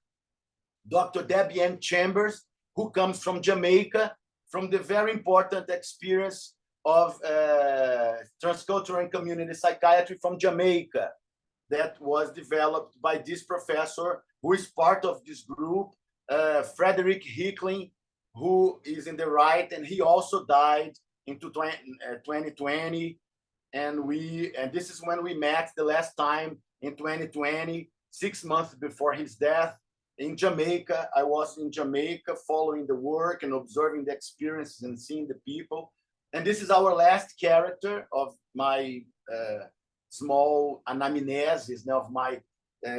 Dr. Debian Chambers, who comes from Jamaica, from the very important experience of transcultural and community psychiatry from Jamaica that was developed by this professor, who is part of this group, Frederick Hickling, who is in the right, and he also died in 2020. And this is when we met the last time in 2020, 6 months before his death. In Jamaica, I was in Jamaica following the work and observing the experiences and seeing the people. And this is our last character of my small anamnesis, of my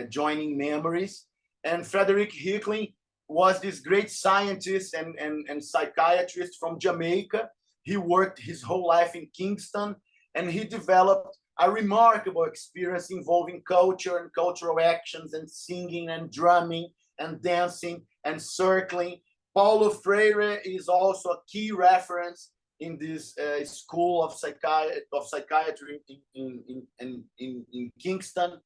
joining memories. And Frederick Hickling was this great scientist and psychiatrist from Jamaica. He worked his whole life in Kingston, and he developed a remarkable experience involving culture and cultural actions and singing and drumming and dancing and circling. Paulo Freire is also a key reference in this school of psychiatry in Kingston,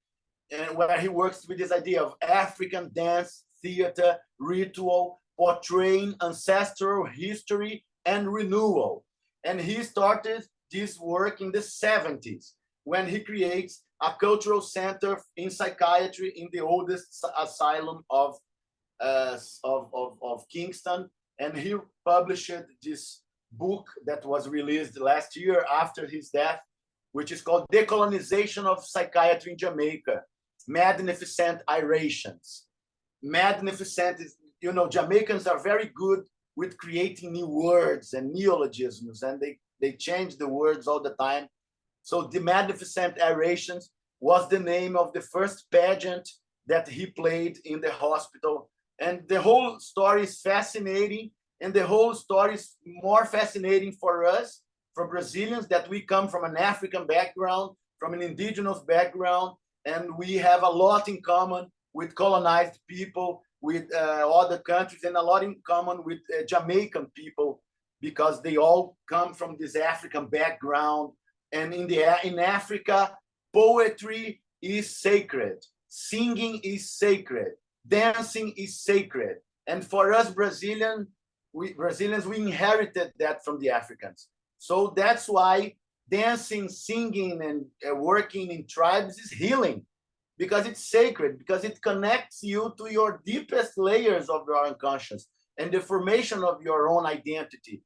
and where he works with this idea of African dance, theater, ritual, portraying ancestral history and renewal. And he started this work in the 70s, when he creates a cultural center in psychiatry in the oldest asylum of Kingston. And he published this book that was released last year after his death, which is called Decolonization of Psychiatry in Jamaica, Magnificent Irations. Magnificent is, Jamaicans are very good with creating new words and neologisms, and they change the words all the time. So the Magnificent Irations was the name of the first pageant that he played in the hospital. And the whole story is fascinating. And the whole story is more fascinating for us, for Brazilians, that we come from an African background, from an indigenous background, and we have a lot in common with colonized people, with other countries, and a lot in common with Jamaican people, because they all come from this African background. And in Africa, poetry is sacred, singing is sacred, dancing is sacred. And for us Brazilians, we inherited that from the Africans. So that's why dancing, singing, and working in tribes is healing, because it's sacred, because it connects you to your deepest layers of your unconscious and the formation of your own identity.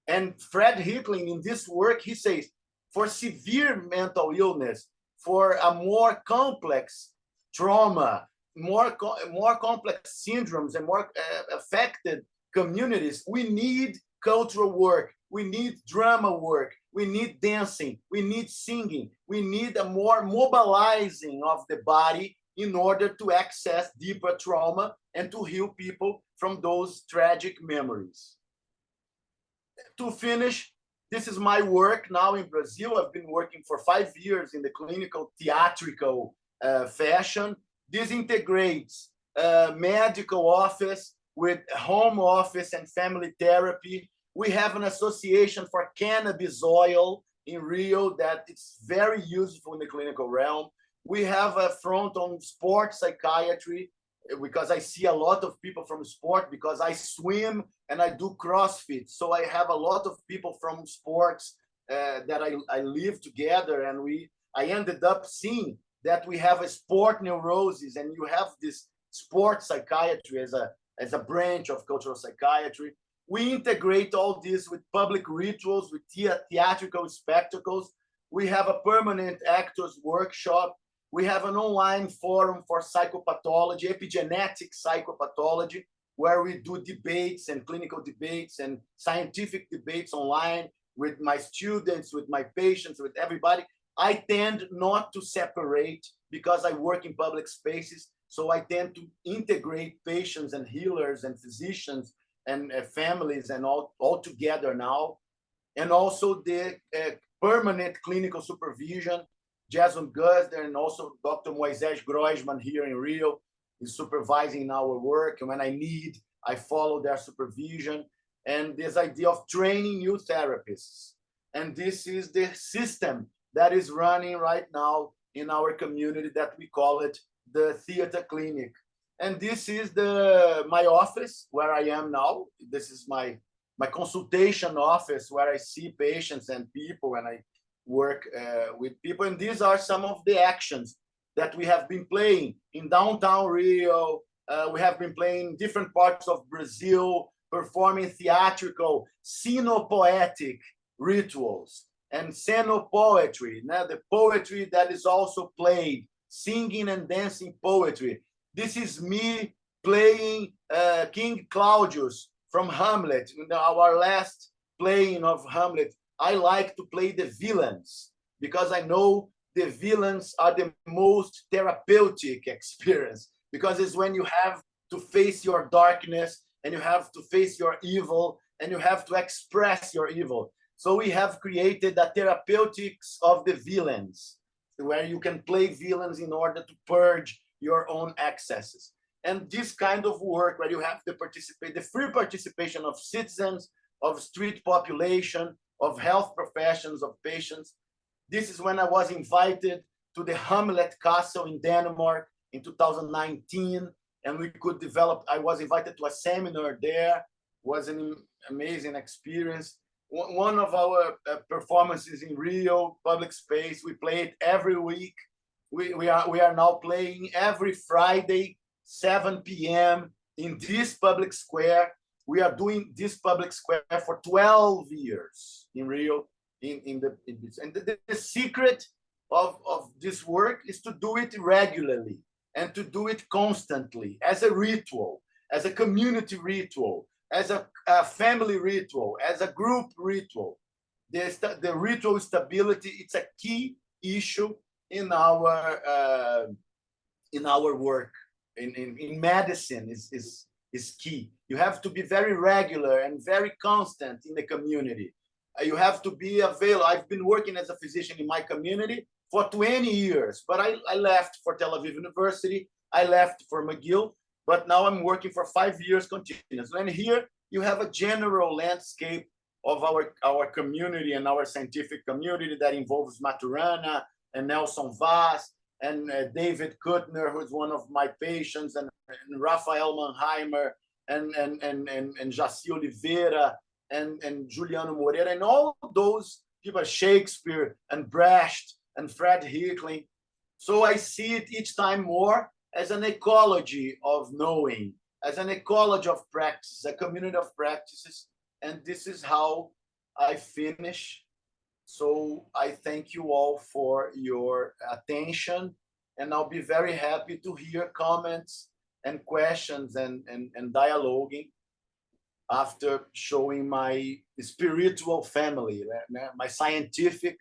And Fred Hickling, in this work, he says, for severe mental illness, for a more complex trauma, more complex syndromes, and more affected communities, we need cultural work, we need drama work, we need dancing, we need singing, we need a more mobilizing of the body in order to access deeper trauma and to heal people from those tragic memories. To finish, this is my work now in Brazil. I've been working for 5 years in the clinical theatrical fashion. This integrates medical office with home office and family therapy. We have an association for cannabis oil in Rio that it's very useful in the clinical realm. We have a front on sports psychiatry because I see a lot of people from sport because I swim and I do CrossFit. So I have a lot of people from sports that I live together, and I ended up seeing that we have a sport neurosis, and you have this sport psychiatry as a branch of cultural psychiatry. We integrate all this with public rituals, with theatrical spectacles. We have a permanent actors workshop. We have an online forum for psychopathology, epigenetic psychopathology, where we do debates and clinical debates and scientific debates online with my students, with my patients, with everybody. I tend not to separate because I work in public spaces. So I tend to integrate patients and healers and physicians and families and all together now. And also the permanent clinical supervision. Jaswant Guzder and also Dr. Moisés Groisman here in Rio is supervising our work. And when I need, I follow their supervision. And this idea of training new therapists. And this is the system that is running right now in our community that we call it the Theater Clinic. And this is my office where I am now. This is my consultation office where I see patients and people and I work with people. And these are some of the actions that we have been playing in downtown Rio. We have been playing in different parts of Brazil, performing theatrical, sinopoetic rituals and senopoetry, the poetry that is also played, singing and dancing poetry. This is me playing King Claudius from Hamlet. Our last playing of Hamlet, I like to play the villains because I know the villains are the most therapeutic experience, because it's when you have to face your darkness and you have to face your evil and you have to express your evil. So we have created a therapeutics of the villains where you can play villains in order to purge your own excesses. And this kind of work where you have to participate, the free participation of citizens, of street population, of health professions, of patients. This is when I was invited to the Hamlet Castle in Denmark in 2019, and we could develop, I was invited to a seminar there. It was an amazing experience. One of our performances in Rio, public space, we play it every week. We are now playing every Friday, 7 p.m. in this public square. We are doing this public square for 12 years in Rio. And the secret of this work is to do it regularly and to do it constantly as a ritual, as a community ritual, as a family ritual, as a group ritual. The ritual stability, it's a key issue in our work. In medicine is key. You have to be very regular and very constant in the community. You have to be available. I've been working as a physician in my community for 20 years, but I left for Tel Aviv University. I left for McGill, but now I'm working for 5 years continuously. And here you have a general landscape of our community and our scientific community that involves Maturana and Nelson Vaz and David Kuttner, who's one of my patients, and Rafael Mannheimer and Jaci Oliveira and Juliano Moreira, and all those people, Shakespeare and Brecht and Fred Hickling. So I see it each time more as an ecology of knowing, as an ecology of practice, a community of practices. And this is how I finish. So I thank you all for your attention, and I'll be very happy to hear comments and questions and dialoguing. after showing my spiritual family, my scientific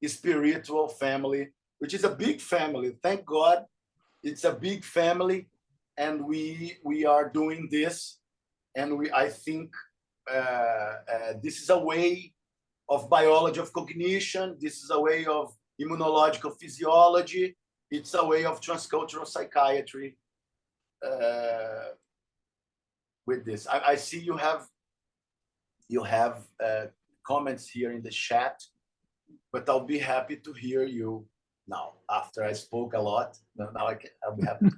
spiritual family, which is a big family. Thank God, it's a big family, and we are doing this, and I think this is a way of biology of cognition. This is a way of immunological physiology. It's a way of transcultural psychiatry. With this, I see you have comments here in the chat, but I'll be happy to hear you now after I spoke a lot. Now I'll be happy to